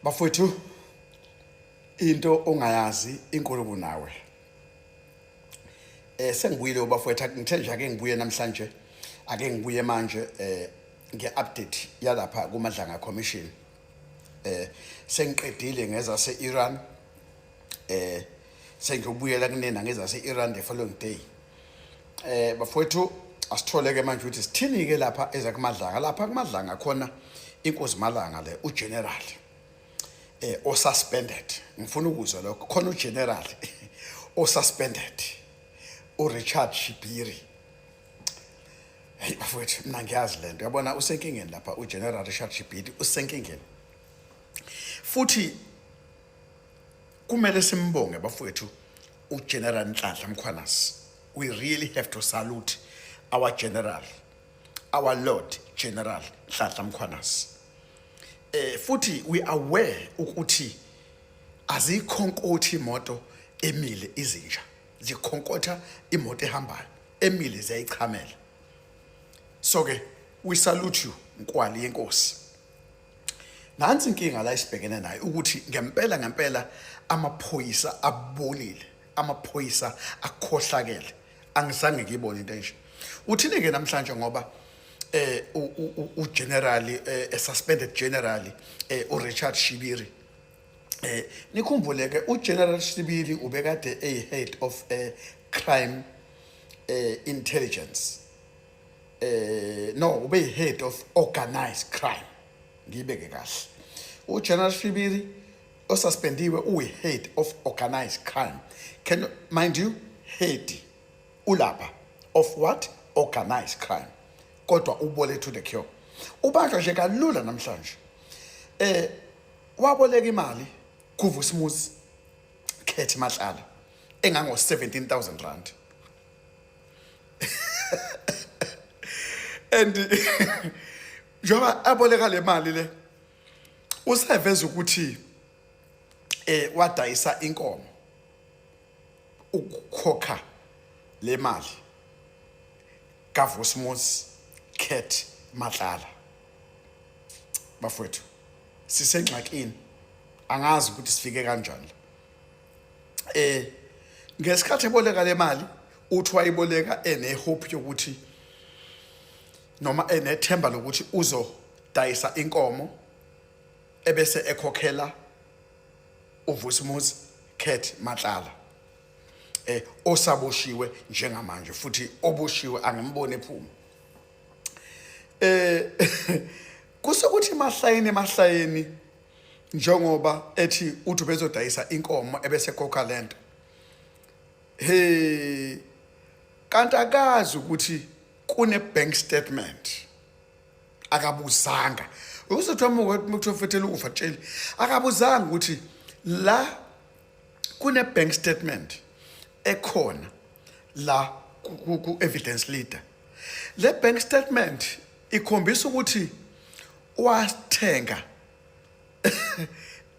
Bafowethu into ongayazi inkulumo nawe. Sengibuyile bafowethu ngithe nje ake ngibuye namhlanje ake ngibuye manje ngeupdate yalapha kuMadlanga Commission. Sengiqedile ngeza seIran sengiyobuyela kunena ngeza seIran the following day. Bafowethu asithole ke manje ukuthi sithini ke lapha ezakuMadlanga lapha kuMadlanga khona inkosi Malanga le uGeneral o suspended ngifuna ukuzwa lokho khona uGeneral o suspended uRichard Shibiri. Hey bafowethu mina ngiyazi lento yabona usenkingeni lapha uGeneral Richard Shibiri usenkingeni futhi kumele simbonge bafowethu uGeneral Nhlanhla Mkhwanazi. We really have to salute our general, our Lord General Nhlanhla Mkhwanazi. Futhi we aware ukuthi azikhonkotha imoto emile izinja zikhonkotha imoto ehambayo emile ziyayichamela. So ke we salute you Nkwali yenkosi. Nansi inkinga la isibhekene nayo ukuthi ngempela amaphoyisa abonile, amaphoyisa akhohlakele. Angizange ngiyibone into enje. Uthini ke namhlanje ngoba uGeneral suspended general uRichard Shibiri. Nikhumbule ke uGeneral Shibiri ubekade head of crime intelligence. No, ube head of organized crime. Ngibeke kahle. uGeneral Shibiri osuspendiwe head of organized crime. Can mind you head ulapha of what? Organized crime. Kodwa ubole to the cure. Ubanjwa nje kalula namhlanje. Waboleka imali kuVusumuzi Khethi Matlala engango 17,000 rand. And njoba aboleka le mali le useveza ukuthi wadayisa inkomo ukukhokha le mali kaVusumuzi Khethi Matlala. Bafowethu sisengxakini angazi ukuthi sifike kanjani. Ngesikhathi eboleka le mali uthi wayiboleka hope yokuthi noma enethemba lokuthi uzodayisa inkomo ebese ekhokhela uVusumuzi Khethi Matlala osaboshiwe njengamanje futhi oboshiwe angimbone ephuma. Kusokuthi mahlayeni njengoba ethi uthi bezodayisa inkomo ebese khokha lento. Hey kanti akazi ukuthi kune bank statement akabuzanga. Usethoma ukufethela ufatsheli akabuzanga ukuthi la kune bank statement ekhona la ku evidence leader. Le bank statement ikhombisa ukuthi wathenga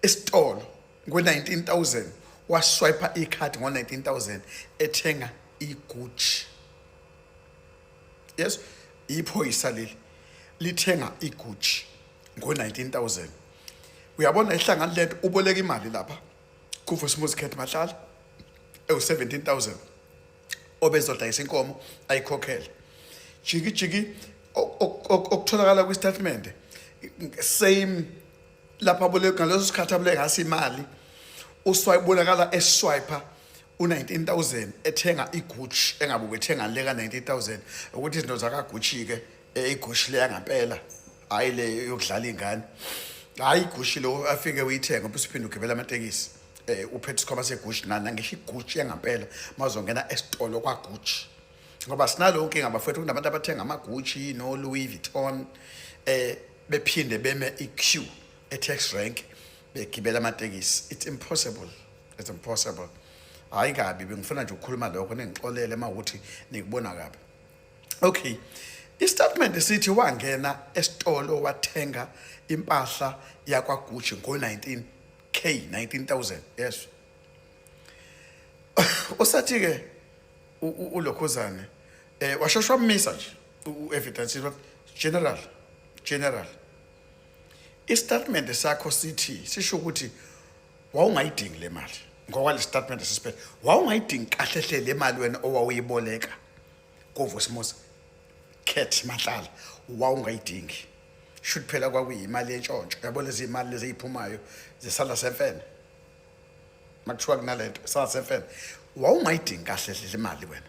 esitolo ngo19,000 waswipe icard ngo19,000 ethenga iGucci. Yes, iphoyisa lithenga iGucci ngo19,000. Uyabona ihlangana lento uboleka imali lapha kuVusumuzi Khethi Matlala 17,000 obezodayisa inkomo ayikhokhela. Jiki okutholakala kwistatement same lapha boleka ngaleso sikhathi aboleka ngasi imali uswayibonakala eswipe u19,000 ethenga iGucci engabuke ethenga le ka19,000 ukuthi izinto zakaGucci ke iGucci le yangampela hayi le yokudlala ingane. Hayi iGucci lo afike uyithenga bese uphinde ugibela amatekisi uphethe isikhwama seGucci nangisho iGucci yangampela mazongena esitolo kwaGucci. Ngoba sinalo inkinga bafethu kunabantu abathenga amaGucci no Louis Vuitton bephinde beme iQ tax rank begibela amatekisi. It's impossible. It's impossible. Hayi kabi bengifuna nje ukukhuluma lokho nengixolele mawukuthi nikubona kabi. Okay. Istatement sithi wangena esitolo wathenga impahla yakwaGucci ngo19K 19,000. Yes. Usathi ke uLokhuzane washashwa mmisa nje uevidence general istatement sakho sithi sisho ukuthi wawungayidingi le mali ngoba le statement sisiphethe wawungayidingi kahle hle le mali wena owawuyiboleka kuVusimuzi Khet Matlala wawungayidingi should phela kwakuyimali entshontsho yabo lezi imali lezi eziphumayo zisala semfene makuthiwa kunalento sala semfene wawungayidingi kahle hle le mali wena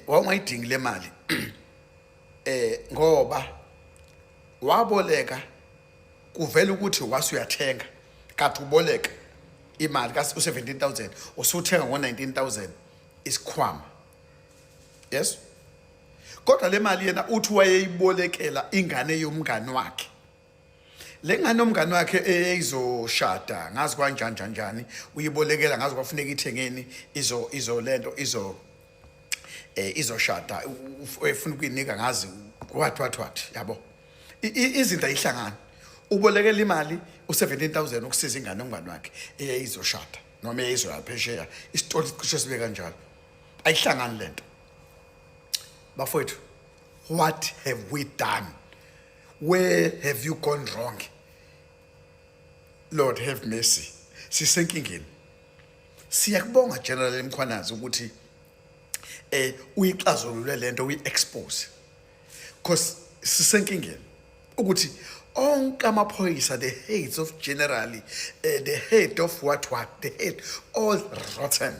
wawungayidingi le mali ngoba waboleka kuvela ukuthi wasuyathenga kathi uboleka imali u17,000 usuthenga ngo19,000 isikhwama yes kodwa le mali yena uthi wayeyibolekela ingane yomngani wakhe le ngane yomngani wakhe eyizoshada ngazi kanjani uyibolekela ngazi kwafuneka ithengeni lento izoshada ufuna ukuyinika ngazi what yabo izinto ayihlangana ubolekela imali u17,000 ukusiza ingane yomngani wakhe eyizoshada noma eyizoyaphesheya isitori sicishe sibe kanjalo ayihlangani lento bafowethu what have we done where have you gone wrong Lord have mercy sisenkingeni siyakubonga General Mkhwanazi ukuthi uyixazulule lento uyi-expose because sisenkingeni ukuthi onke amaphoyisa the heads of generally the head of what the head all rotten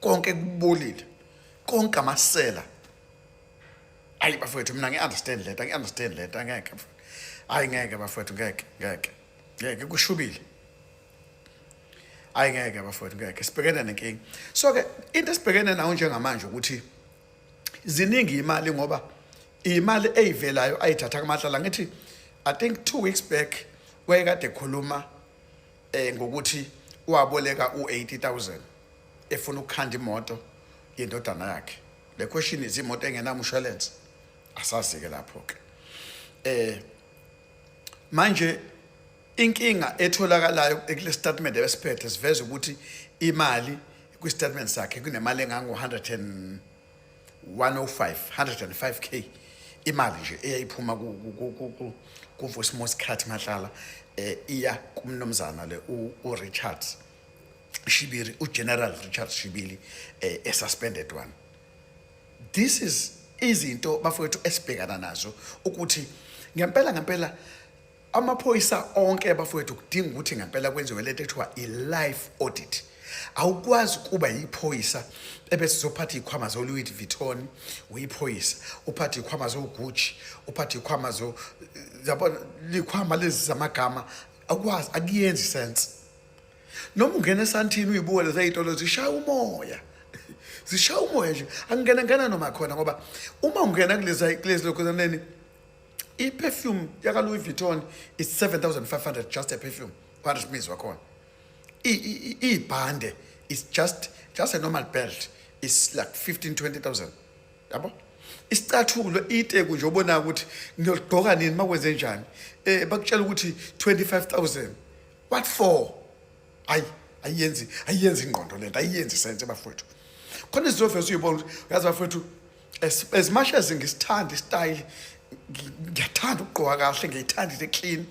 konke kubolile konke amasela ayi bafowethu mina ngi-understand lento angeke hayi ngeke bafowethu ngeke kushubile hayi ngeke bafowethu ngeke sibhekene nenkinga so ke into esibhekene nayo njengamanje ukuthi ziningi imali ngoba imali eyivelayo ayithatha kaMatlala ngithi I think 2 weeks back wayekade ekhuluma ngokuthi waboleka u80,000 efuna ukukhanda imoto yendodana yakhe le question is imoto engenamshwalense asazi ke lapho ke manje inkinga etholakalayo kule statement ebesiphethe siveza ukuthi imali kwi statement sakhe kunemali engango 105k imali nje eyayiphuma kuVusimuzi Khet Matlala iya kumnomzana le uRichard Shibiri uGeneral Richard Shibili suspended one. This is izinto bafowethu esibhekana nazo ukuthi ngempela amaphoyisa onke bafowethu kudinga ukuthi ngempela kwenziwe lento ekuthiwa i-life audit awukwazi kuba yiphoyisa ebese uzophatha ikhwama zo Louis Vuitton uyiphoyisa uphatha ikhwama zo Gucci uphatha ikhwama zo yabona likhwama lezi zamagama akwazi akuyenzi sense noma ungena esantini uyibuka lezi izitolo zishaya umoya nje angena noma khona ngoba uma ungena kulezi lokhoneni i-perfume yaka Louis Vuitton is 7,500 just a perfume what means wakhona ibhande is just a normal belt is like 15,000-20,000 yabo isicathulo iteku nje ubona ukuthi ngiyogqoka nini makwenze njani bakutshela ukuthi 25,000 what for ayenzi ingqondo lento ayenzi sense bafowethu khona izofesa uyibona uyazi bafowethu as much as ngisithanda istyle ngiyathanda ukugqoka kahle ngiyithanda into clean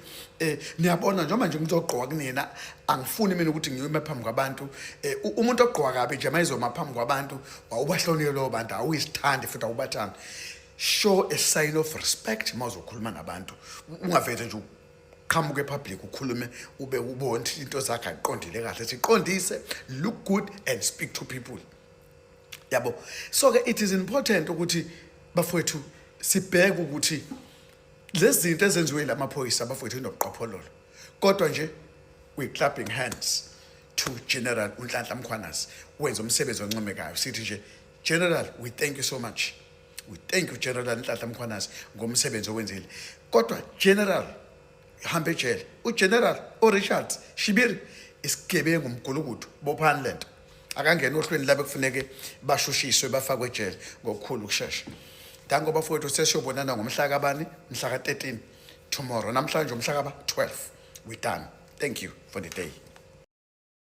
niyabona njengoba nje ngizogqoka kunina angifuni mina ukuthi ngiyime phambi kwabantu umuntu ogqoka kabi nje mayizoma phambi kwabantu awubahlonile lo bantu awuyisithandi futhi awubathanda show a sign of respect mawuzokhuluma nabantu ungaveze nje uqhamuke public ukhulume ube ubona into zakhe ayiqondile kahle siqondise look good and speak to people yabo so ke it is important ukuthi bafowethu sibheke ukuthi lezi zinto ezenziwe lamaphoyisa bafowethu inoqophololo kodwa nje we clapping hands to General uNhlanhla Mkhwanazi wenza umsebenzi oncomekayo sithi nje General we thank you so much we thank you General Nhlanhla Mkhwanazi ngomsebenzi owenzile kodwa General hambe ejele uGeneral uRichard Shibiri isigebengu umgulukudu bophani lento akangena ohlweni labe kufuneke bashushiswe bafakwe ejele ngokukhulu ukusheshsha dango bafowethu sesiyobonana ngomhla kabani mhla ka13 tomorrow namhlanje umhla kaba 12 we done thank you for the day.